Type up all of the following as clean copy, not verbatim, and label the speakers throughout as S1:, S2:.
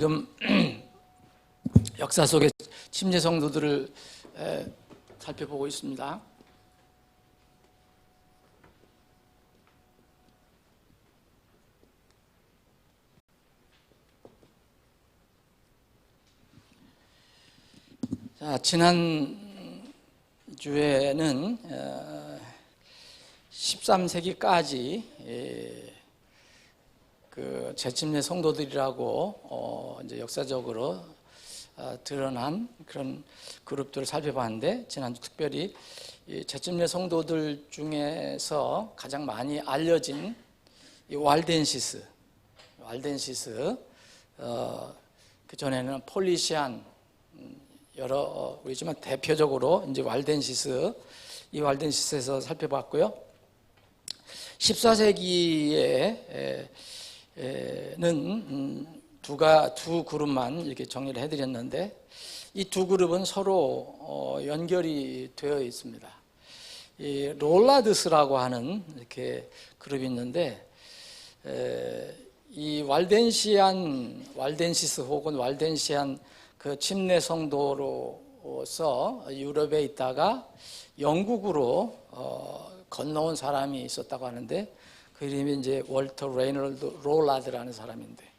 S1: 지금 역사 속의 침례 성도들을 살펴보고 있습니다. 자, 지난 주에는 13세기까지 그 재침례 성도들이라고 이제 역사적으로 드러난 그런 그룹들을 살펴봤는데, 지난주 특별히 이 재침례 성도들 중에서 가장 많이 알려진 이 waldensius, 그 전에는 폴리시안, 여러 우리지만 대표적으로 이제 waldensius, 이 waldensius에서 살펴봤고요. 14세기에는 두 그룹만 이렇게 정리를 해드렸는데, 이 두 그룹은 서로 연결이 되어 있습니다. 이 롤라드스라고 하는 이렇게 그룹이 있는데, 이 waldensius 혹은 waldensian 그 침례 성도로서 유럽에 있다가 영국으로 건너온 사람이 있었다고 하는데, 그 이름이 이제 월터 레이널드 롤라드라는 사람인데,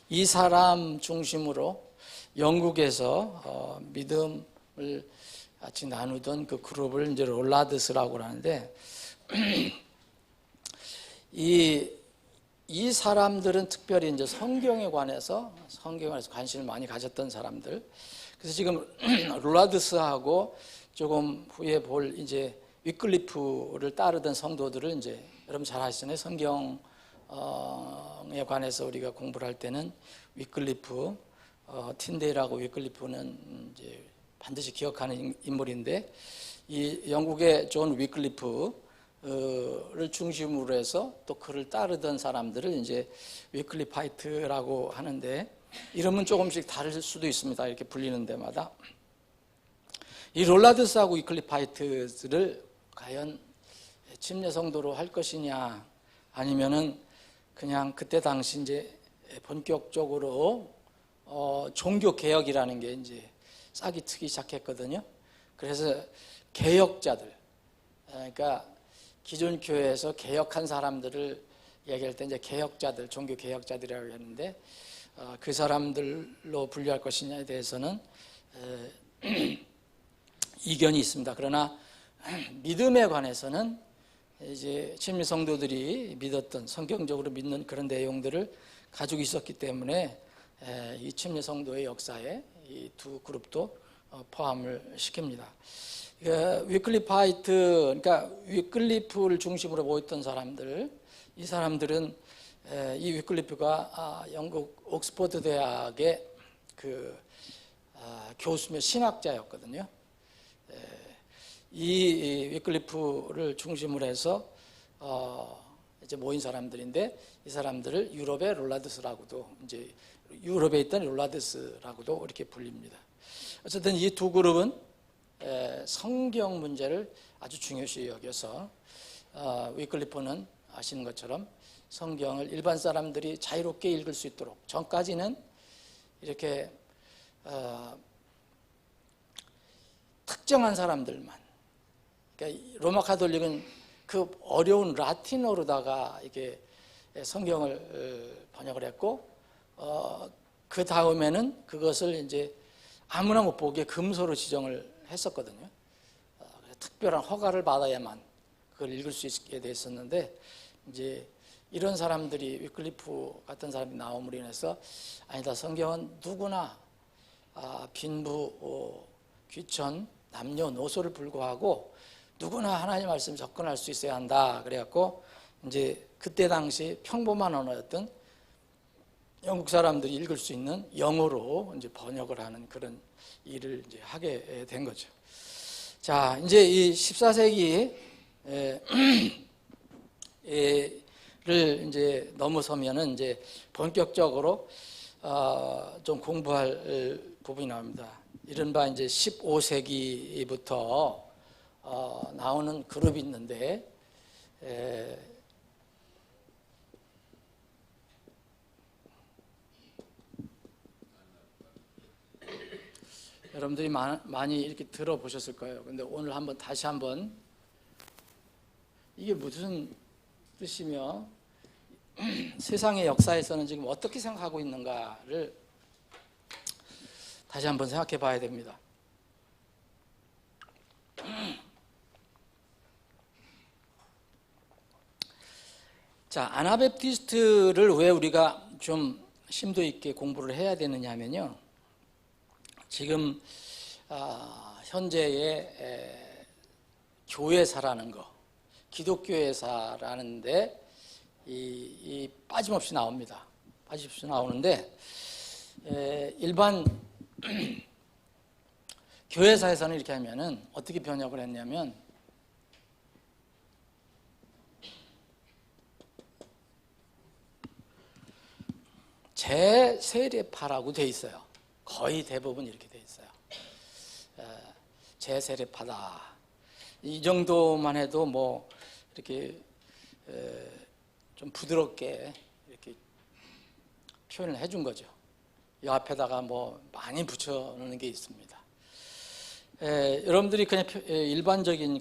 S1: 이 사람 중심으로 영국에서 믿음을 같이 나누던 그 그룹을 이제 롤라드스라고 하는데, 이 사람들은 특별히 이제 성경에 관해서 관심을 많이 가졌던 사람들. 그래서 지금 롤라드스하고 조금 후에 볼 이제 위클리프를 따르던 성도들을 이제 여러분 잘 아시잖아요. 성경에 관해서 우리가 공부를 할 때는 위클리프, 틴데일하고 위클리프는 이제 반드시 기억하는 인물인데, 이 영국의 존 위클리프를 중심으로 해서 또 그를 따르던 사람들을 이제 위클리파이트라고 하는데, 이름은 조금씩 다를 수도 있습니다. 이렇게 불리는 데마다. 이 롤라드스하고 위클리파이트를 과연 침례 성도로 할 것이냐, 아니면은 그냥 그때 당시 이제 본격적으로 종교 개혁이라는 게 이제 싹이 트기 시작했거든요. 그래서 개혁자들, 그러니까 기존 교회에서 개혁한 사람들을 얘기할 때 이제 개혁자들, 종교 개혁자들이라고 했는데, 그 사람들로 분류할 것이냐에 대해서는 이견이 있습니다. 그러나 믿음에 관해서는 이제 침례 성도들이 믿었던, 성경적으로 믿는 그런 내용들을 가지고 있었기 때문에 이 침례 성도의 역사에 이 두 그룹도 포함을 시킵니다. 위클리파이트, 그러니까 위클리프를 중심으로 모였던 사람들, 이 사람들은 이 위클리프가 영국 옥스퍼드 대학의 그 교수며 신학자였거든요. 이 위클리프를 중심으로 해서 이제 모인 사람들인데, 이 사람들을 유럽의 롤라드스라고도, 이제 유럽에 있던 롤라드스라고도 이렇게 불립니다. 어쨌든 이 두 그룹은 성경 문제를 아주 중요시 여겨서, 위클리프는 아시는 것처럼 성경을 일반 사람들이 자유롭게 읽을 수 있도록, 전까지는 이렇게 특정한 사람들만, 그러니까 로마 가톨릭은 그 어려운 라틴어로다가 이게 성경을 번역을 했고, 그 다음에는 그것을 이제 아무나 못 보게 금서로 지정을 했었거든요. 특별한 허가를 받아야만 그걸 읽을 수 있게 돼 있었는데, 이제 이런 사람들이, 위클리프 같은 사람이 나옴으로 인해서, 아니다, 성경은 누구나 빈부, 귀천, 남녀노소를 불구하고 누구나 하나님 말씀 접근할 수 있어야 한다. 그래갖고 이제 그때 당시 평범한 언어였던 영국 사람들이 읽을 수 있는 영어로 이제 번역을 하는 그런 일을 이제 하게 된 거죠. 자, 이제 이 14세기를 이제 넘어서면은 이제 본격적으로 좀 공부할 부분이 나옵니다. 이른바 이제 15세기부터 나오는 그룹이 있는데, 여러분들이 많이 이렇게 들어보셨을 거예요. 근데 오늘 다시 한번 이게 무슨 뜻이며 세상의 역사에서는 지금 어떻게 생각하고 있는가를 다시 한번 생각해 봐야 됩니다. 자, 아나베프티스트를 왜 우리가 좀 심도 있게 공부를 해야 되느냐면요. 지금 현재의 교회사라는 거, 기독교회사라는데 이 빠짐없이 나옵니다. 빠짐없이 나오는데 일반 교회사에서는 이렇게 하면은 어떻게 번역을 했냐면 제세례파라고 돼 있어요. 거의 대부분 이렇게 돼 있어요. 제세례파다. 이 정도만 해도 뭐 이렇게 좀 부드럽게 이렇게 표현을 해준 거죠. 이 앞에다가 뭐 많이 붙여놓는 게 있습니다. 여러분들이 그냥 일반적인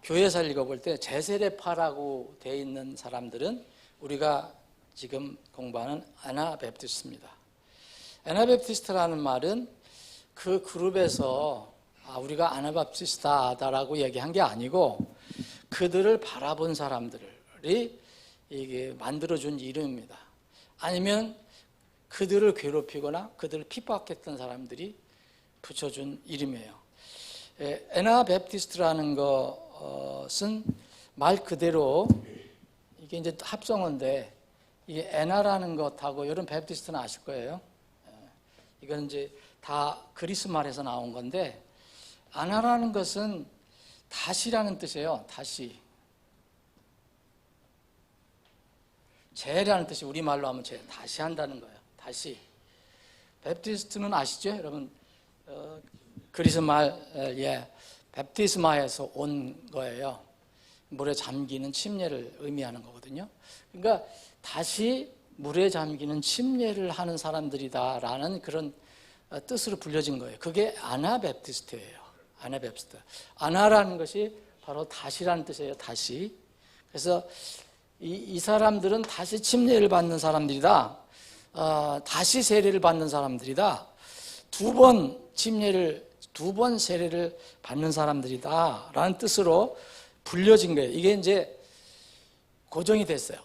S1: 교회사를 읽어볼 때 제세례파라고 돼 있는 사람들은 우리가 지금 공부하는 아나베프티스트입니다. 아나베프티스트라는 말은 그 그룹에서 우리가 아나베프티스트다라고 얘기한 게 아니고 그들을 바라본 사람들이 이게 만들어준 이름입니다. 아니면 그들을 괴롭히거나 그들을 핍박했던 사람들이 붙여준 이름이에요. 아나베프티스트라는 것은 말 그대로 이게 이제 합성어인데 이 에나라는 것하고 여러분 베프티스트는 아실 거예요. 이건 이제 다 그리스 말에서 나온 건데 아나라는 것은 다시라는 뜻이에요. 다시. 재라는 뜻이 우리말로 하면 다시 한다는 거예요. 다시. 베프티스트는 아시죠? 여러분 그리스 말 베프티스마에서 온 거예요. 물에 잠기는 침례를 의미하는 거거든요. 그러니까 다시 물에 잠기는 침례를 하는 사람들이다라는 그런 뜻으로 불려진 거예요. 그게 아나베프티스트예요. 아나베프티스트. 아나라는 것이 바로 다시라는 뜻이에요. 다시. 그래서 이 사람들은 다시 침례를 받는 사람들이다. 다시 세례를 받는 사람들이다. 두 번 세례를 받는 사람들이다라는 뜻으로 불려진 거예요. 이게 이제 고정이 됐어요.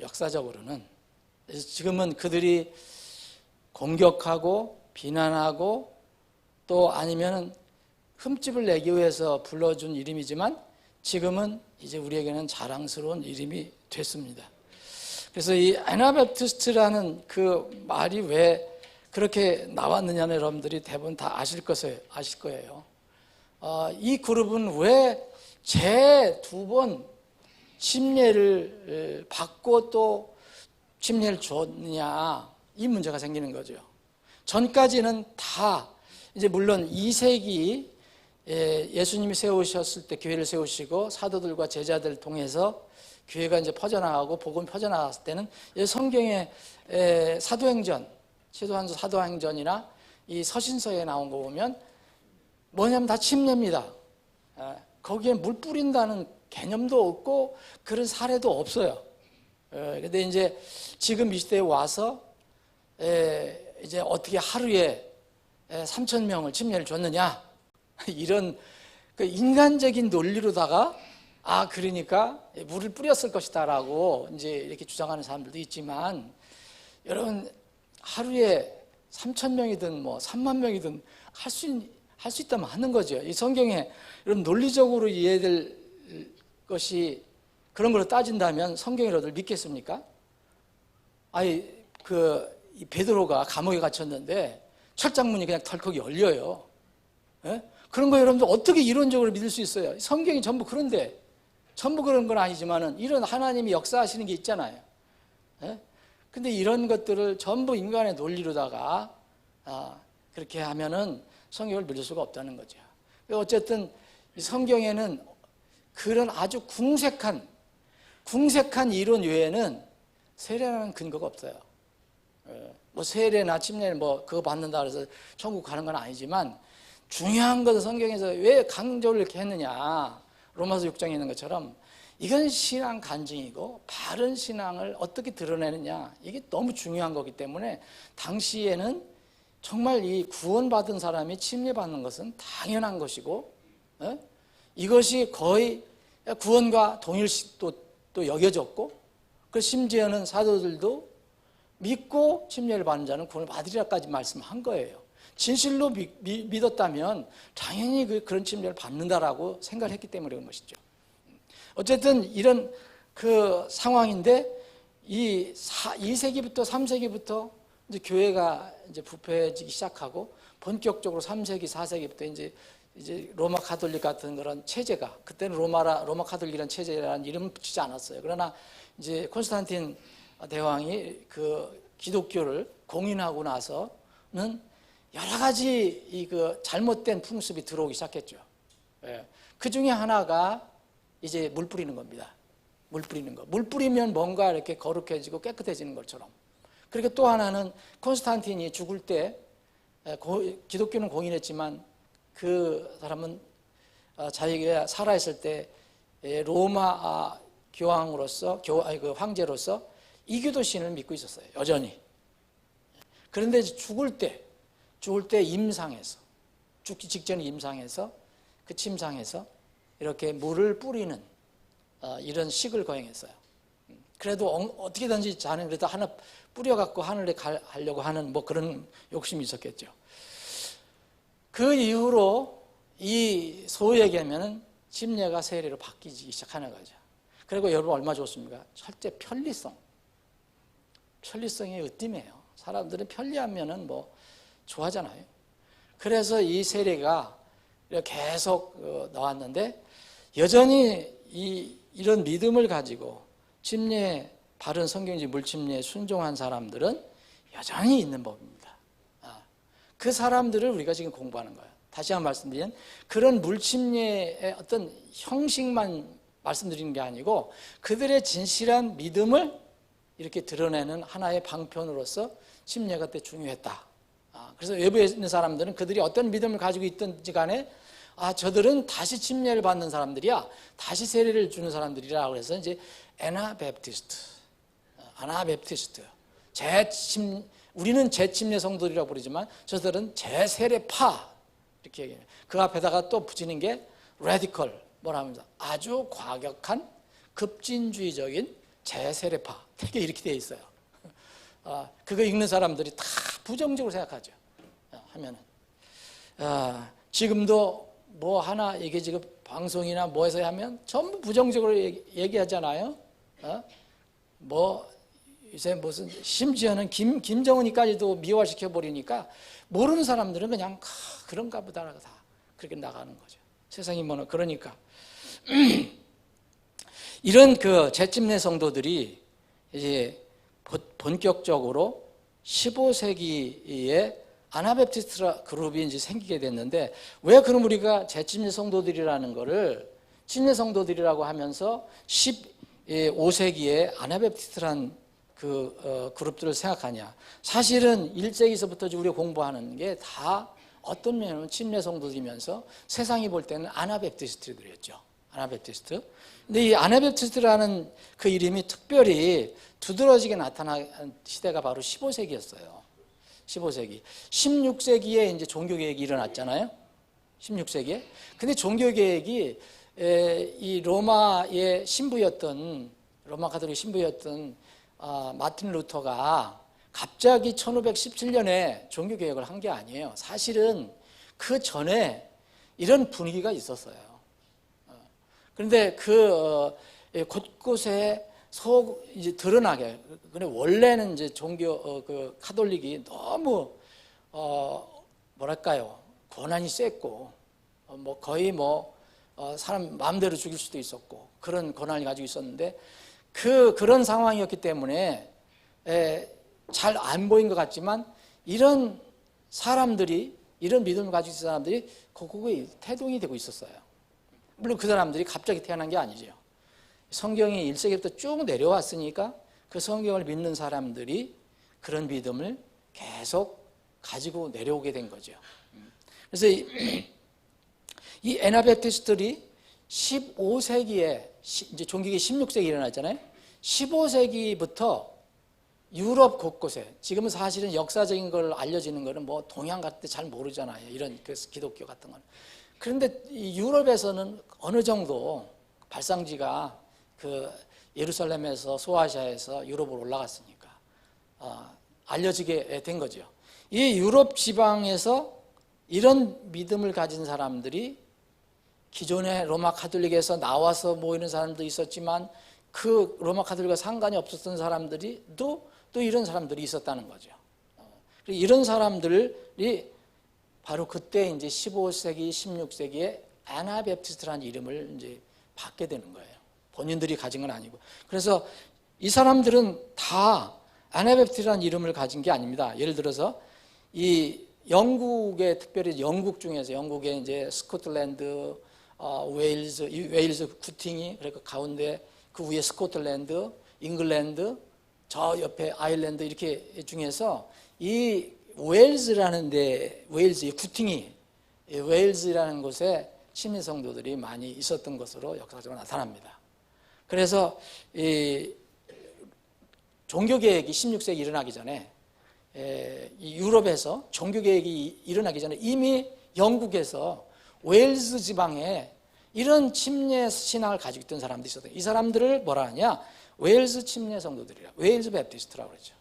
S1: 역사적으로는. 그래서 지금은 그들이 공격하고 비난하고 또 아니면은 흠집을 내기 위해서 불러준 이름이지만 지금은 이제 우리에게는 자랑스러운 이름이 됐습니다. 그래서 이 아나베프티스트라는 그 말이 왜 그렇게 나왔느냐는 여러분들이 대부분 다 아실 거예요. 이 그룹은 왜 두 번 침례를 받고 또 침례를 줬느냐 이 문제가 생기는 거죠. 전까지는 다 이제 물론 2세기 예수님이 세우셨을 때 교회를 세우시고 사도들과 제자들을 통해서 교회가 이제 퍼져나가고 복음이 퍼져나갔을 때는 성경의 사도행전이나 이 서신서에 나온 거 보면 뭐냐면 다 침례입니다. 거기에 물 뿌린다는 개념도 없고 그런 사례도 없어요. 근데 이제 지금 이 시대에 와서 이제 어떻게 하루에 3,000명을 침례를 줬느냐 이런 그 인간적인 논리로다가 그러니까 물을 뿌렸을 것이다라고 이제 이렇게 주장하는 사람들도 있지만 여러분 하루에 3,000명이든 뭐 3만 명이든 할 수 있다면 하는 거죠. 이 성경에 여러분 논리적으로 이해될 것이 그런 걸로 따진다면 성경이라도 믿겠습니까? 이 베드로가 감옥에 갇혔는데 철장문이 그냥 덜컥 열려요. 그런 거 여러분들 어떻게 이론적으로 믿을 수 있어요? 성경이 전부 그런데 전부 그런 건 아니지만은 이런 하나님이 역사하시는 게 있잖아요. 근데 이런 것들을 전부 인간의 논리로다가 그렇게 하면은 성경을 믿을 수가 없다는 거죠. 어쨌든 이 성경에는 그런 아주 궁색한 이론 외에는 세례라는 근거가 없어요. 뭐 세례나 침례 뭐 그거 받는다 그래서 천국 가는 건 아니지만 중요한 것은 성경에서 왜 강조를 이렇게 했느냐, 로마서 6장에 있는 것처럼 이건 신앙 간증이고 바른 신앙을 어떻게 드러내느냐, 이게 너무 중요한 거기 때문에 당시에는 정말 이 구원받은 사람이 침례받는 것은 당연한 것이고, 이것이 거의 구원과 동일시 또 여겨졌고, 그 심지어는 사도들도 믿고 침례를 받는 자는 구원을 받으리라까지 말씀한 거예요. 진실로 믿었다면 당연히 그런 침례를 받는다라고 생각을 했기 때문에 그런 것이죠. 어쨌든 이런 그 상황인데, 이 2세기부터 3세기부터 이제 교회가 이제 부패해지기 시작하고, 본격적으로 3세기, 4세기부터 이제 로마 가톨릭 같은 그런 체제가, 그때는 로마 가톨릭이라는 체제라는 이름 붙이지 않았어요. 그러나 이제 콘스탄틴 대왕이 그 기독교를 공인하고 나서는 여러 가지 그 잘못된 풍습이 들어오기 시작했죠. 그 중에 하나가 이제 물 뿌리는 겁니다. 물 뿌리는 거. 물 뿌리면 뭔가 이렇게 거룩해지고 깨끗해지는 것처럼. 그리고 또 하나는 콘스탄틴이 죽을 때, 기독교는 공인했지만 그 사람은 자기가 살아있을 때 로마 교황으로서, 그 황제로서 이교도 신을 믿고 있었어요. 여전히. 그런데 죽을 때 임상에서, 죽기 직전에 임상에서, 그 침상에서 이렇게 물을 뿌리는 이런 식을 거행했어요. 그래도 어떻게든지 자는 그래도 하나 뿌려갖고 하늘에 가려고 하는 뭐 그런 욕심이 있었겠죠. 그 이후로 이 소위 얘기하면 침례가 세례로 바뀌기 시작하는 거죠. 그리고 여러분 얼마 좋습니까? 첫째 편리성이 으뜸이에요. 사람들은 편리하면은 뭐 좋아하잖아요. 그래서 이 세례가 계속 나왔는데, 여전히 이런 믿음을 가지고 침례, 바른 성경지 물침례에 순종한 사람들은 여전히 있는 법입니다. 그 사람들을 우리가 지금 공부하는 거예요. 다시 한번 말씀드리면, 그런 물침례의 어떤 형식만 말씀드리는 게 아니고 그들의 진실한 믿음을 이렇게 드러내는 하나의 방편으로서 침례가 그때 중요했다. 그래서 외부에 있는 사람들은 그들이 어떤 믿음을 가지고 있든지 간에, 저들은 다시 침례를 받는 사람들이야, 다시 세례를 주는 사람들이라 그래서 이제 아나베프티스트, 우리는 재침례 성도들이라고 부르지만 저들은 재세례파 이렇게 얘기해요. 그 앞에다가 또 붙이는 게 레디컬, 뭐라면서 아주 과격한 급진주의적인 재세례파, 되게 이렇게 되어 있어요. 그거 읽는 사람들이 다 부정적으로 생각하죠. 하면은 지금도 뭐 하나 이게 지금 방송이나 뭐에서 하면 전부 부정적으로 얘기하잖아요. 뭐 요새 무슨 심지어는 김정은이까지도 미화시켜 버리니까 모르는 사람들은 그냥 그런가 보다 다 그렇게 나가는 거죠. 세상이 뭐는 그러니까 이런 그 재침례 성도들이 이제 본격적으로 15세기에 아나베프티스트 그룹이 이제 생기게 됐는데, 왜 그럼 우리가 재침례 성도들이라는 거를 침례 성도들이라고 하면서 15세기에 아나베프티스트란 그 그룹들을 생각하냐? 사실은 1세기서부터 우리가 공부하는 게 다 어떤 면은 침례 성도들이면서 세상이 볼 때는 아나베프티스트들이었죠. 아나베프티스트. 근데 이 아나베프티스트라는 그 이름이 특별히 두드러지게 나타난 시대가 바로 15세기였어요. 15세기. 16세기에 이제 종교개혁이 일어났잖아요. 16세기에. 근데 종교개혁이 이 로마의 신부였던, 로마 가톨릭 신부였던 마틴 루터가 갑자기 1517년에 종교개혁을 한 게 아니에요. 사실은 그 전에 이런 분위기가 있었어요. 그런데 곳곳에 이제 드러나게. 근데 원래는 이제 종교 그 카톨릭이 너무 뭐랄까요, 권한이 셌고 뭐 거의 사람 마음대로 죽일 수도 있었고 그런 권한을 가지고 있었는데, 그런 상황이었기 때문에 잘 안 보인 것 같지만 이런 사람들이, 이런 믿음을 가지고 있는 사람들이 거기에 태동이 되고 있었어요. 물론 그 사람들이 갑자기 태어난 게 아니죠. 성경이 1세기부터 쭉 내려왔으니까 그 성경을 믿는 사람들이 그런 믿음을 계속 가지고 내려오게 된 거죠. 그래서 이 애나베프티스트들이 15세기에 이제 종교개혁이 16세기에 일어났잖아요. 15세기부터 유럽 곳곳에, 지금은 사실은 역사적인 걸 알려지는 거는 뭐 동양 같을 때 잘 모르잖아요. 이런 그 기독교 같은 거는. 그런데 이 유럽에서는 어느 정도 발상지가 그 예루살렘에서 소아시아에서 유럽으로 올라갔으니까 알려지게 된 거죠. 이 유럽 지방에서 이런 믿음을 가진 사람들이 기존의 로마 카톨릭에서 나와서 모이는 사람도 있었지만 그 로마 카톨릭과 상관이 없었던 사람들이 또 이런 사람들이 있었다는 거죠. 이런 사람들이 바로 그때 이제 15세기, 16세기에 애나베프티스트라는 이름을 이제 받게 되는 거예요. 본인들이 가진 건 아니고. 그래서 이 사람들은 다 애나베프티스트라는 이름을 가진 게 아닙니다. 예를 들어서 이 영국의, 특별히 영국 중에서 영국의 이제 스코틀랜드, 웨일즈 구팅이, 그러니까 가운데 그 위에 스코틀랜드, 잉글랜드, 저 옆에 아일랜드 이렇게 중에서 이 웨일즈라는 데, 웨일즈, 구팅이, 웨일즈라는 곳에 침례 성도들이 많이 있었던 것으로 역사적으로 나타납니다. 그래서 이 종교개혁이 16세기 일어나기 전에, 이 유럽에서 종교개혁이 일어나기 전에 이미 영국에서 웨일즈 지방에 이런 침례 신앙을 가지고 있던 사람들이 있었어요. 이 사람들을 뭐라 하냐? 웨일즈 침례 성도들이라, 웨일즈 베프티스트라고 그러죠.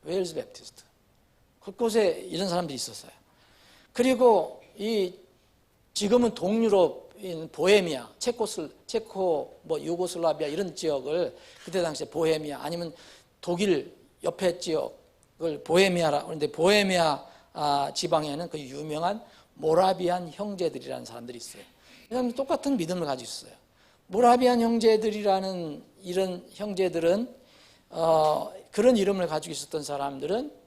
S1: 웨일즈 베프티스트. 그곳에 이런 사람들이 있었어요. 그리고 이 지금은 동유럽인 보헤미아, 체코, 뭐 유고슬라비아 이런 지역을 그때 당시에 보헤미아 아니면 독일 옆에 지역을 보헤미아라 그런데 보헤미아 지방에는 그 유명한 모라비안 형제들이라는 사람들이 있어요. 이 사람들 똑같은 믿음을 가지고 있어요. 모라비안 형제들이라는 이런 형제들은 그런 이름을 가지고 있었던 사람들은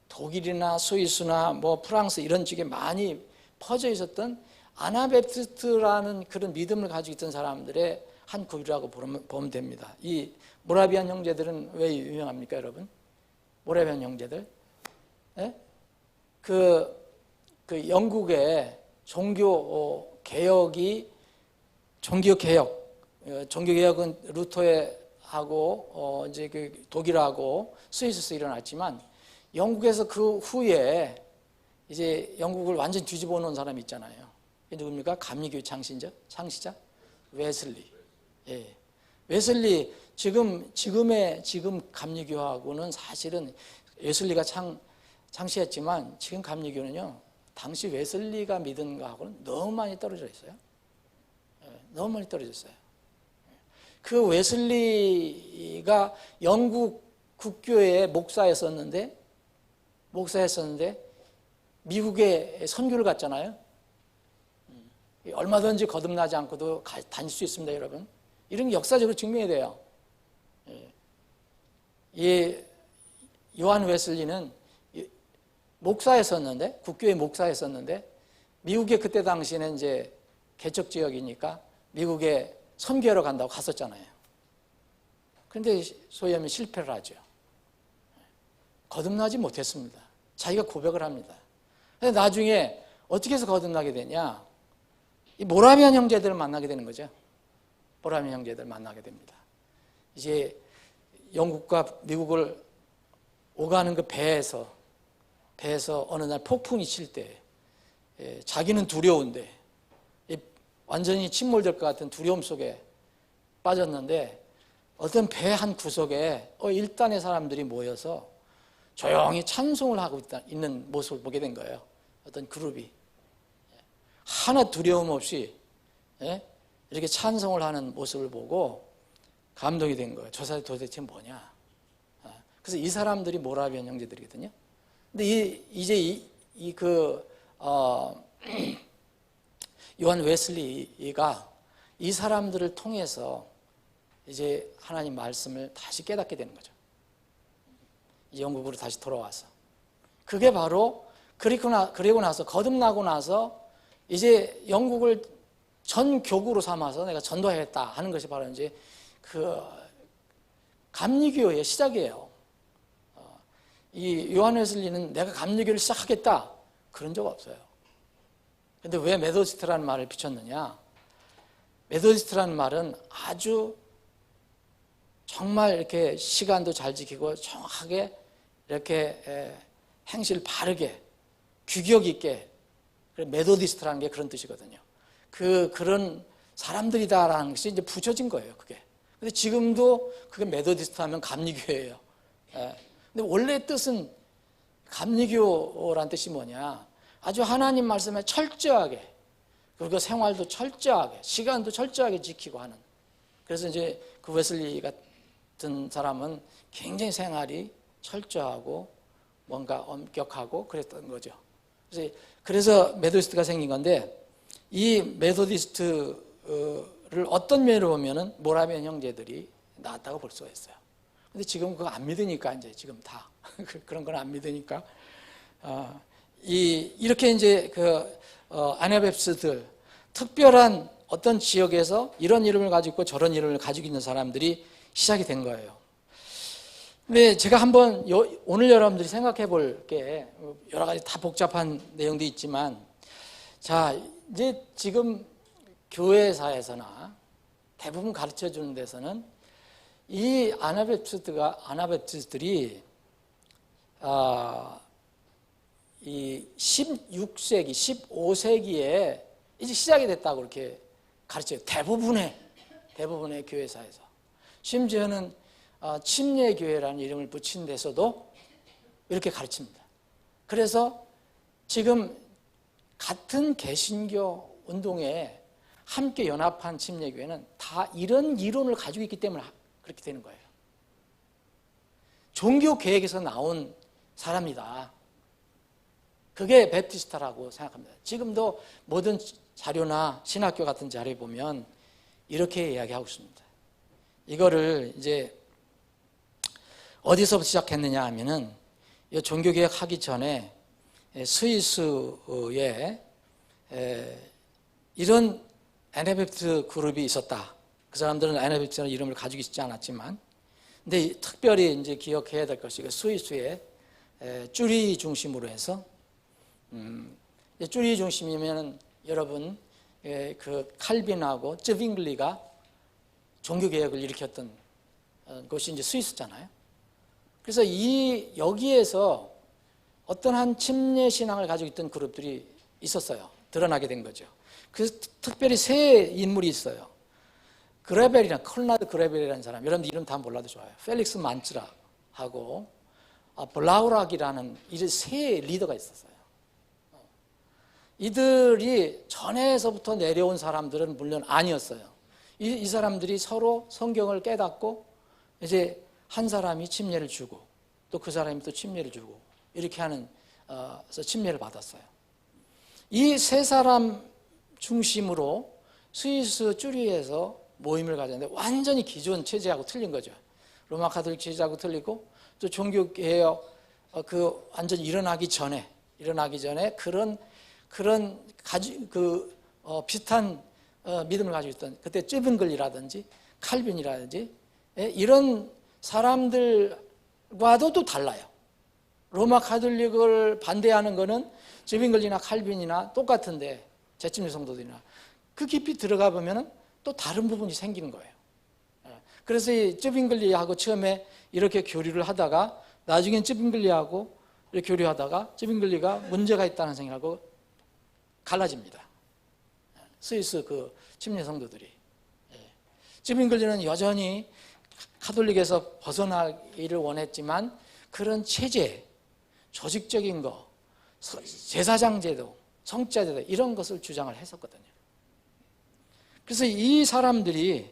S1: 독일이나 스위스나 뭐 프랑스 이런 쪽에 많이 퍼져 있었던 아나베프티스트라는 그런 믿음을 가지고 있던 사람들의 한 그룹이라고 보면 됩니다. 이 모라비안 형제들은 왜 유명합니까, 여러분? 모라비안 형제들? 네? 그 영국의 종교개혁은 루터하고 이제 그 독일하고 스위스에서 일어났지만 영국에서 그 후에 이제 영국을 완전히 뒤집어 놓은 사람이 있잖아요. 누굽니까? 감리교의 창시자 웨슬리. 예. 웨슬리 지금 감리교하고는 사실은 웨슬리가 창시했지만 지금 감리교는요. 당시 웨슬리가 믿은 거하고는 너무 많이 떨어져 있어요. 예, 너무 많이 떨어졌어요. 그 웨슬리가 영국 국교의 목사였었는데 미국에 선교를 갔잖아요. 얼마든지 거듭나지 않고도 다닐 수 있습니다, 여러분. 이런 게 역사적으로 증명이 돼요. 이 요한 웨슬리는 목사였었는데, 국교의 목사였었는데, 미국에 그때 당시에는 이제 개척 지역이니까 미국에 선교하러 간다고 갔었잖아요. 그런데 소위 하면 실패를 하죠. 거듭나지 못했습니다. 자기가 고백을 합니다. 근데 나중에 어떻게 해서 거듭나게 되냐? 이 모라비안 형제들을 만나게 되는 거죠. 모라비안 형제들을 만나게 됩니다. 이제 영국과 미국을 오가는 그 배에서 어느 날 폭풍이 칠 때 자기는 두려운데 완전히 침몰될 것 같은 두려움 속에 빠졌는데 어떤 배 한 구석에 일단의 사람들이 모여서 조용히 찬송을 하고 있는 모습을 보게 된 거예요. 어떤 그룹이 하나 두려움 없이 이렇게 찬송을 하는 모습을 보고 감동이 된 거예요. 저 사람이 도대체 뭐냐. 그래서 이 사람들이 모라비안 형제들이거든요. 근데 요한 웨슬리가 이 사람들을 통해서 이제 하나님 말씀을 다시 깨닫게 되는 거죠. 영국으로 다시 돌아와서. 그게 바로 그리고 나서 거듭나고 나서 이제 영국을 전 교구로 삼아서 내가 전도하겠다 하는 것이 바로 이제 그 감리교의 시작이에요. 이 요한 웨슬리는 내가 감리교를 시작하겠다 그런 적 없어요. 근데 왜 메소디스트라는 말을 붙였느냐? 메소디스트라는 말은 아주 정말 이렇게 시간도 잘 지키고 정확하게 이렇게 행실 바르게 규격 있게, 메소디스트라는 게 그런 뜻이거든요. 그런 사람들이다라는 것이 이제 붙여진 거예요, 그게. 근데 지금도 그게 메소디스트 하면 감리교예요. 근데 원래 뜻은 감리교란 뜻이 뭐냐? 아주 하나님 말씀에 철저하게, 그리고 생활도 철저하게, 시간도 철저하게 지키고 하는. 그래서 이제 그 웨슬리 같은 사람은 굉장히 생활이 철저하고 뭔가 엄격하고 그랬던 거죠. 그래서 메소디스트가 생긴 건데, 이 메소디스트를 어떤 면으로 보면은 모라비안 형제들이 나왔다고 볼 수가 있어요. 근데 지금 그거 안 믿으니까 이제 지금 다 그런 건 안 믿으니까 이렇게 이제 아나베프스들, 특별한 어떤 지역에서 이런 이름을 가지고 있고 저런 이름을 가지고 있는 사람들이 시작이 된 거예요. 근데 제가 한번 오늘 여러분들이 생각해 볼 게 여러 가지 다 복잡한 내용도 있지만, 자, 이제 지금 교회사에서나 대부분 가르쳐 주는 데서는 이 아나베프스들이 이 16세기, 15세기에 이제 시작이 됐다고 이렇게 가르쳐요. 대부분의 교회사에서. 심지어는 침례교회라는 이름을 붙인 데서도 이렇게 가르칩니다. 그래서 지금 같은 개신교 운동에 함께 연합한 침례교회는 다 이런 이론을 가지고 있기 때문에 그렇게 되는 거예요. 종교 계획에서 나온 사람이다. 그게 베프티스트라고 생각합니다. 지금도 모든 자료나 신학교 같은 자료에 보면 이렇게 이야기하고 있습니다. 이거를 이제 어디서부터 시작했느냐 하면은 종교개혁 하기 전에 스위스에 이런 아나베프트 그룹이 있었다. 그 사람들은 아나베프트라는 이름을 가지고 있지 않았지만, 근데 특별히 이제 기억해야 될 것이 스위스의 쭈리 중심으로 해서, 쭈리 중심이면 여러분 그 칼빈하고 쯔빙글리가 종교개혁을 일으켰던 곳이 이제 스위스잖아요. 그래서 여기에서 어떤 한 침례 신앙을 가지고 있던 그룹들이 있었어요. 드러나게 된 거죠. 그래서 특별히 세 인물이 있어요. 콜라드 그레벨이라는 사람, 여러분들 이름 다 몰라도 좋아요. 펠릭스 만츠라하고 블라우락이라는 이 세 리더가 있었어요. 이들이 전에서부터 내려온 사람들은 물론 아니었어요. 이 사람들이 서로 성경을 깨닫고 이제 한 사람이 침례를 주고 또 그 사람이 또 침례를 주고 이렇게 하는 침례를 받았어요. 이 세 사람 중심으로 스위스 쭈리히에서 모임을 가졌는데 완전히 기존 체제하고 틀린 거죠. 로마 가톨릭 체제하고 틀리고 또 종교개혁 완전히 일어나기 전에 그런 비슷한 믿음을 가지고 있던 그때 쯔빙글리라든지 칼빈이라든지 이런 사람들과도 또 달라요. 로마 가톨릭을 반대하는 거는 쯔빙글리나 칼빈이나 똑같은데 재침례 성도들이나 그 깊이 들어가 보면은 또 다른 부분이 생기는 거예요. 그래서 이 쯔빙글리하고 처음에 이렇게 교류를 하다가 나중엔 쯔빙글리하고 이렇게 교류하다가 쯔빙글리가 문제가 있다는 생각하고 갈라집니다. 스위스 그 침례 성도들이. 쯔빙글리는 여전히 가톨릭에서 벗어나기를 원했지만 그런 체제, 조직적인 거, 제사장 제도, 성자 제도 이런 것을 주장을 했었거든요. 그래서 이 사람들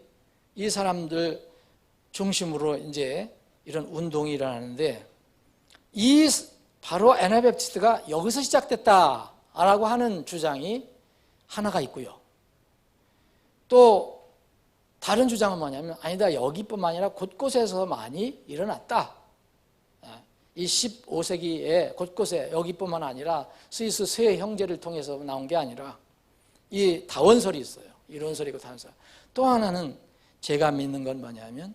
S1: 중심으로 이제 이런 운동이 일어나는데 바로 아나베프티스트가 여기서 시작됐다라고 하는 주장이 하나가 있고요. 또 다른 주장은 뭐냐면 아니다, 여기뿐만 아니라 곳곳에서 많이 일어났다. 이 15세기에 곳곳에 여기뿐만 아니라 스위스 세 형제를 통해서 나온 게 아니라 이 다원설이 있어요. 이론설이고 다원설. 또 하나는 제가 믿는 건 뭐냐면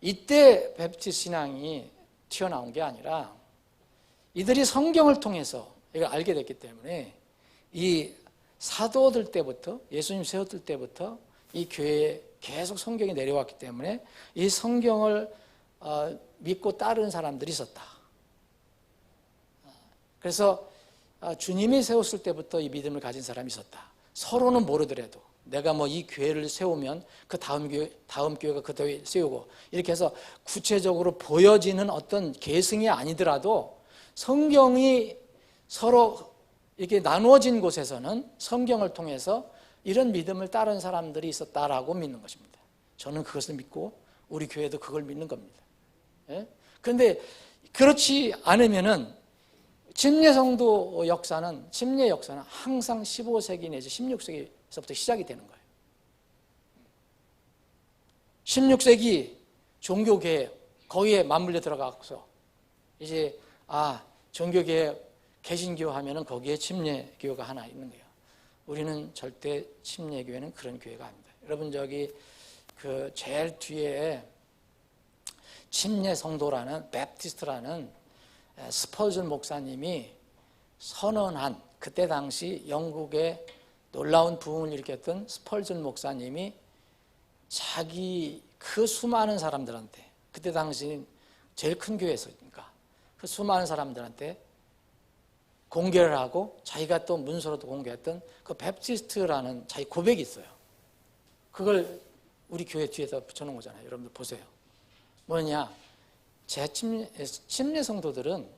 S1: 이때 베프티스트 신앙이 튀어나온 게 아니라 이들이 성경을 통해서 이걸 알게 됐기 때문에 이 사도들 때부터 예수님 세웠을 때부터 이 교회에 계속 성경이 내려왔기 때문에 이 성경을 믿고 따르는 사람들이 있었다. 그래서 주님이 세웠을 때부터 이 믿음을 가진 사람이 있었다. 서로는 모르더라도 내가 뭐 이 교회를 세우면 그 다음 교회가 그 다음에 세우고 이렇게 해서 구체적으로 보여지는 어떤 계승이 아니더라도 성경이 서로 이렇게 나누어진 곳에서는 성경을 통해서 이런 믿음을 따르는 사람들이 있었다라고 믿는 것입니다. 저는 그것을 믿고 우리 교회도 그걸 믿는 겁니다. 그런데 그렇지 않으면은 침례 성도 역사는 침례 역사는 항상 15세기 내지 16세기서부터 시작이 되는 거예요. 16세기 종교개혁 거기에 맞물려 들어가서 이제 종교개혁 개신교 하면은 거기에 침례교가 하나 있는 거예요. 우리는 절대 침례교회는 그런 교회가 아닙니다. 여러분 저기 그 제일 뒤에 침례 성도라는 베프티스트라는 스펄전 목사님이 선언한 그때 당시 영국의 놀라운 부흥을 일으켰던 스펄전 목사님이 자기 그 수많은 사람들한테 그때 당시 제일 큰 교회였으니까 그 수많은 사람들한테 공개를 하고 자기가 또 문서로도 공개했던 그 베프티스트라는 자기 고백이 있어요. 그걸 우리 교회 뒤에다 붙여놓은 거잖아요. 여러분들 보세요. 뭐냐? 제 침례 성도들은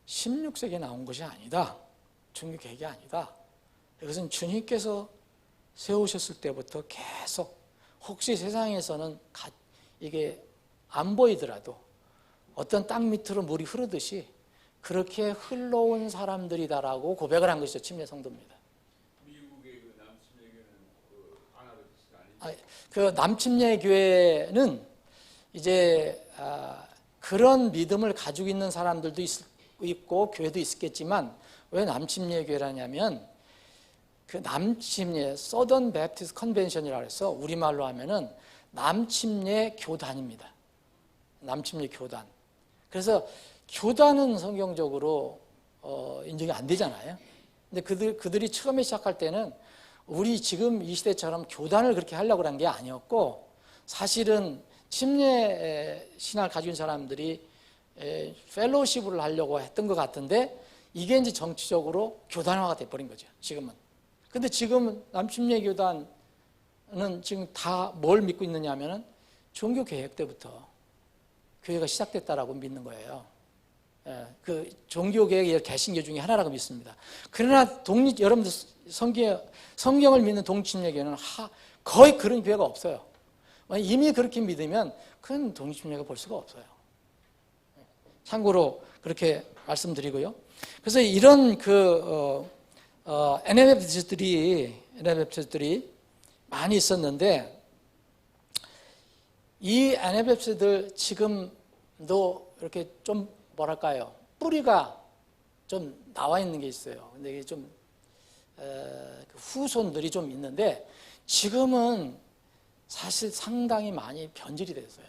S1: 16세기에 나온 것이 아니다. 종교 개혁이 아니다. 이것은 주님께서 세우셨을 때부터 계속 혹시 세상에서는 이게 안 보이더라도 어떤 땅 밑으로 물이 흐르듯이 그렇게 흘러온 사람들이다라고 고백을 한 것이죠. 침례 성도입니다.
S2: 미국의 그 남침례교회는 아나베티스트가 아니죠?
S1: 그 남침례교회는 이제 그런 믿음을 가지고 있는 사람들도 있고 교회도 있겠지만 왜 남침례교회라냐면 그 남침례 서던 베프티스트 컨벤션이라고 해서 우리말로 하면은 남침례 교단입니다. 남침례 교단. 그래서 교단은 성경적으로 인정이 안 되잖아요. 근데 그들이 처음에 시작할 때는 우리 지금 이 시대처럼 교단을 그렇게 하려고 한 게 아니었고 사실은 침례 신학을 가지고 있는 사람들이 펠로우십을 하려고 했던 것 같은데 이게 이제 정치적으로 교단화가 돼버린 거죠. 지금은. 근데 지금 남침례 교단은 지금 다 뭘 믿고 있느냐 하면은 종교 개혁 때부터 교회가 시작됐다라고 믿는 거예요. 그 종교개혁의 개신교 중에 하나라고 믿습니다. 그러나 여러분들 성경을 믿는 동침례교회는 거의 그런 교회가 없어요. 이미 그렇게 믿으면 그건 동침례가 볼 수가 없어요. 참고로 그렇게 말씀드리고요. 그래서 이런 애나베프티스트들이 많이 있었는데 이 애나베프티스트들 지금도 이렇게 좀 뭐랄까요? 뿌리가 좀 나와 있는 게 있어요. 근데 이게 좀 후손들이 좀 있는데 지금은 사실 상당히 많이 변질이 됐어요.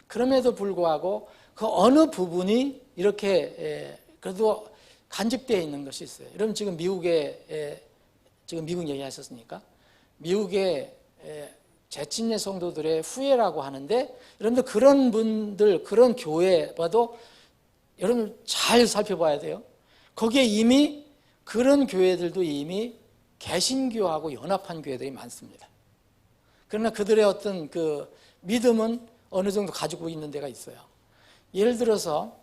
S1: 그럼에도 불구하고 그 어느 부분이 이렇게 그래도 간직되어 있는 것이 있어요. 여러분 지금 지금 미국 얘기하셨으니까 미국의 재침례 성도들의 후예라고 하는데 여러분들 그런 분들 그런 교회 봐도 여러분 잘 살펴봐야 돼요. 거기에 이미 그런 교회들도 이미 개신교하고 연합한 교회들이 많습니다. 그러나 그들의 어떤 그 믿음은 어느 정도 가지고 있는 데가 있어요. 예를 들어서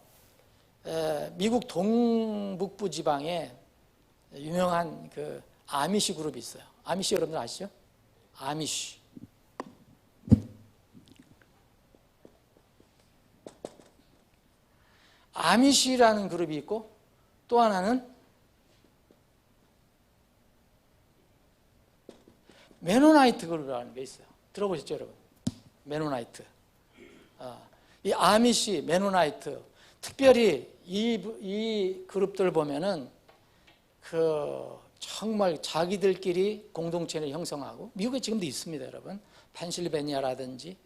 S1: 미국 동북부 지방에 유명한 그 아미시 그룹이 있어요. 아미시 여러분들 아시죠? 아미시. 아미시라는 그룹이 있고 또 하나는 메노나이트 그룹이라는 게 있어요. 들어보셨죠, 여러분? 메노나이트. 이 아미시, 메노나이트, 특별히 이 그룹들 보면은 정말 자기들끼리 공동체를 형성하고 미국에 지금도 있습니다, 여러분. 펜실베니아라든지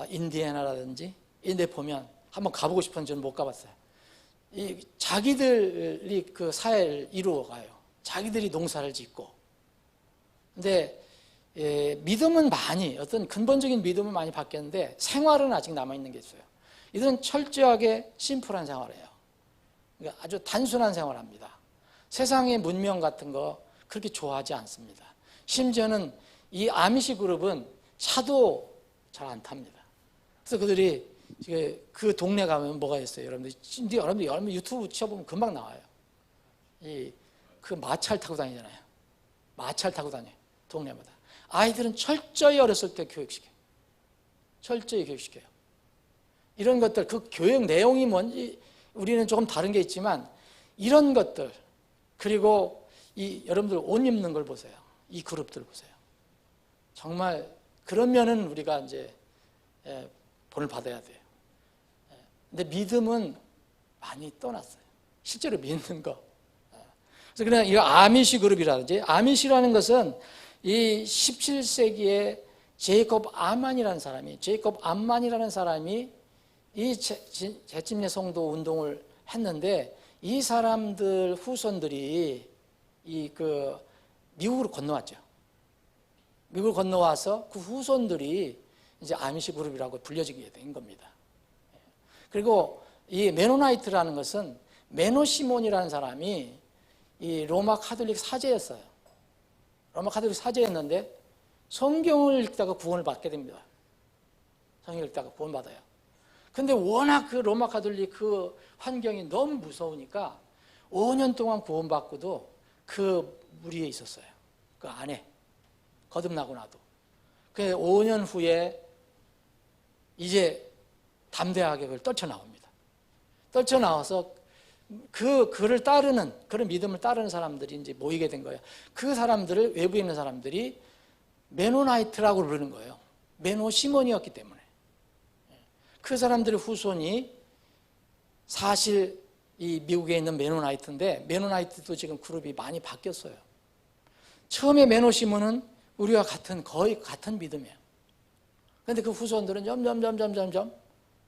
S1: 인디애나라든지 이데 보면 한번 가보고 싶었는데 저는 못 가봤어요. 이 자기들이 그 사회를 이루어가요. 자기들이 농사를 짓고. 근데 믿음은 많이, 어떤 근본적인 믿음은 많이 바뀌었는데 생활은 아직 남아있는 게 있어요. 이들은 철저하게 심플한 생활이에요. 그러니까 아주 단순한 생활을 합니다. 세상의 문명 같은 거 그렇게 좋아하지 않습니다. 심지어는 이 아미시 그룹은 차도 잘 안 탑니다. 그래서 그들이 그 동네 가면 뭐가 있어요? 여러분들 유튜브 쳐보면 금방 나와요. 그 마차를 타고 다니잖아요. 마차를 타고 다녀요. 동네마다. 아이들은 철저히 어렸을 때 교육시켜요. 철저히 교육시켜요. 이런 것들, 그 교육 내용이 뭔지 우리는 조금 다른 게 있지만 이런 것들, 그리고 여러분들 옷 입는 걸 보세요. 이 그룹들 보세요. 정말 그러면은 우리가 이제 본을 받아야 돼요. 근데 믿음은 많이 떠났어요. 실제로 믿는 거. 그래서 그냥 이 아미시 그룹이라든지, 아미시라는 것은 이 17세기에 제이콥 암만이라는 사람이 이 재침례 성도 운동을 했는데, 이 사람들 후손들이 미국으로 건너왔죠. 미국으로 건너와서 그 후손들이 이제 아미시 그룹이라고 불려지게 된 겁니다. 그리고 이 메노나이트라는 것은 메노 시몬이라는 사람이 이 로마 카톨릭 사제였어요. 로마 카톨릭 사제였는데 성경을 읽다가 구원을 받게 됩니다. 성경을 읽다가 구원받아요. 근데 워낙 그 로마 카톨릭 그 환경이 너무 무서우니까 5년 동안 구원받고도 그 무리에 있었어요. 그 안에. 거듭나고 나도. 그 5년 후에 이제 담대하게 그걸 떨쳐나옵니다. 떨쳐나와서 그를 따르는, 그런 믿음을 따르는 사람들이 이제 모이게 된 거예요. 그 사람들을, 외부에 있는 사람들이 메노나이트라고 부르는 거예요. 메노 시몬이었기 때문에. 그 사람들의 후손이 사실 이 미국에 있는 메노나이트인데, 메노나이트도 지금 그룹이 많이 바뀌었어요. 처음에 메노 시몬은 우리와 거의 같은 믿음이에요. 그런데 그 후손들은 점점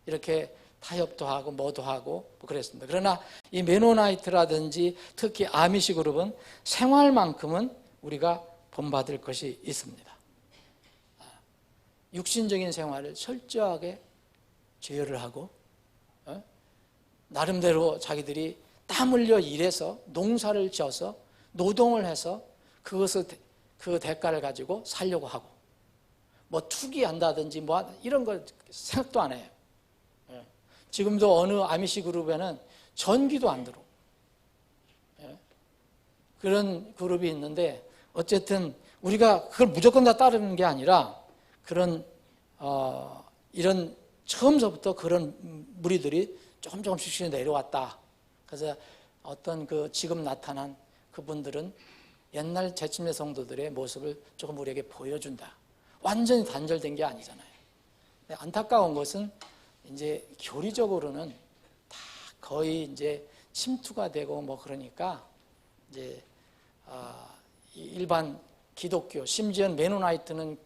S1: 이렇게 타협도 하고 뭐도 하고 뭐 그랬습니다. 그러나 이 메노나이트라든지 특히 아미시 그룹은 생활만큼은 우리가 본받을 것이 있습니다. 육신적인 생활을 철저하게 제어를 하고 나름대로 자기들이 땀 흘려 일해서 농사를 지어서 노동을 해서 그 대가를 가지고 살려고 하고, 뭐 투기한다든지 뭐 이런 걸 생각도 안 해요. 지금도 어느 아미시 그룹에는 전기도 안 들어. 그런 그룹이 있는데, 어쨌든 우리가 그걸 무조건 다 따르는 게 아니라 이런 처음서부터 그런 무리들이 조금씩 내려왔다. 그래서 어떤 지금 나타난 그분들은 옛날 재침례 성도들의 모습을 조금 우리에게 보여준다. 완전히 단절된 게 아니잖아요. 안타까운 것은 이제 교리적으로는 다 거의 이제 침투가 되고 뭐 그러니까 이제 일반 기독교, 심지어 메노나이트는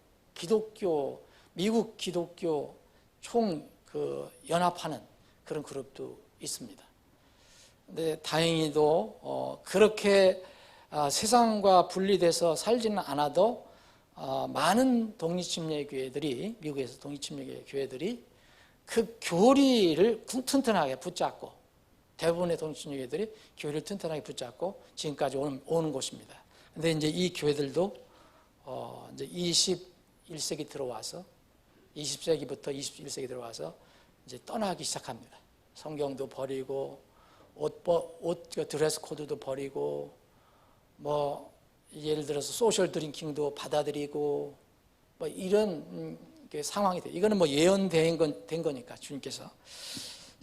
S1: 미국 기독교 총 연합하는 그런 그룹도 있습니다. 근데 다행히도 그렇게 세상과 분리돼서 살지는 않아도 많은 독립침례 교회들이, 미국에서 독립침례 교회들이 그 교리를 튼튼하게 붙잡고, 대부분의 독립침례 교회들이 교리를 튼튼하게 붙잡고 지금까지 오는 곳입니다. 근데 이제 이 교회들도 이제 21세기 들어와서, 20세기부터 21세기 들어와서 이제 떠나기 시작합니다. 성경도 버리고 드레스 코드도 버리고, 뭐 예를 들어서 소셜 드링킹도 받아들이고 뭐 이런 상황이 돼요. 이거는 뭐 예언된 거니까 주님께서.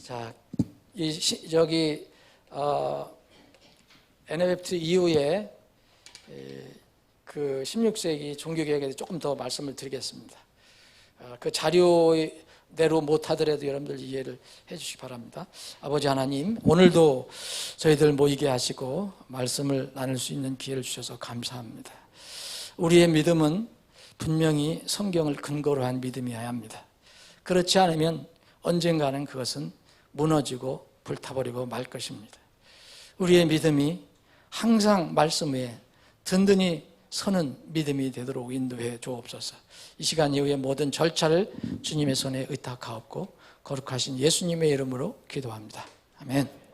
S1: 자, NFT 이후에 그 16세기 종교개혁에 대해서 조금 더 말씀을 드리겠습니다. 그 자료대로 못하더라도 여러분들 이해를 해주시기 바랍니다. 아버지 하나님, 오늘도 저희들 모이게 하시고 말씀을 나눌 수 있는 기회를 주셔서 감사합니다. 우리의 믿음은 분명히 성경을 근거로 한 믿음이어야 합니다. 그렇지 않으면 언젠가는 그것은 무너지고 불타버리고 말 것입니다. 우리의 믿음이 항상 말씀 위에 든든히 서는 믿음이 되도록 인도해 주옵소서. 이 시간 이후에 모든 절차를 주님의 손에 의탁하옵고 거룩하신 예수님의 이름으로 기도합니다. 아멘.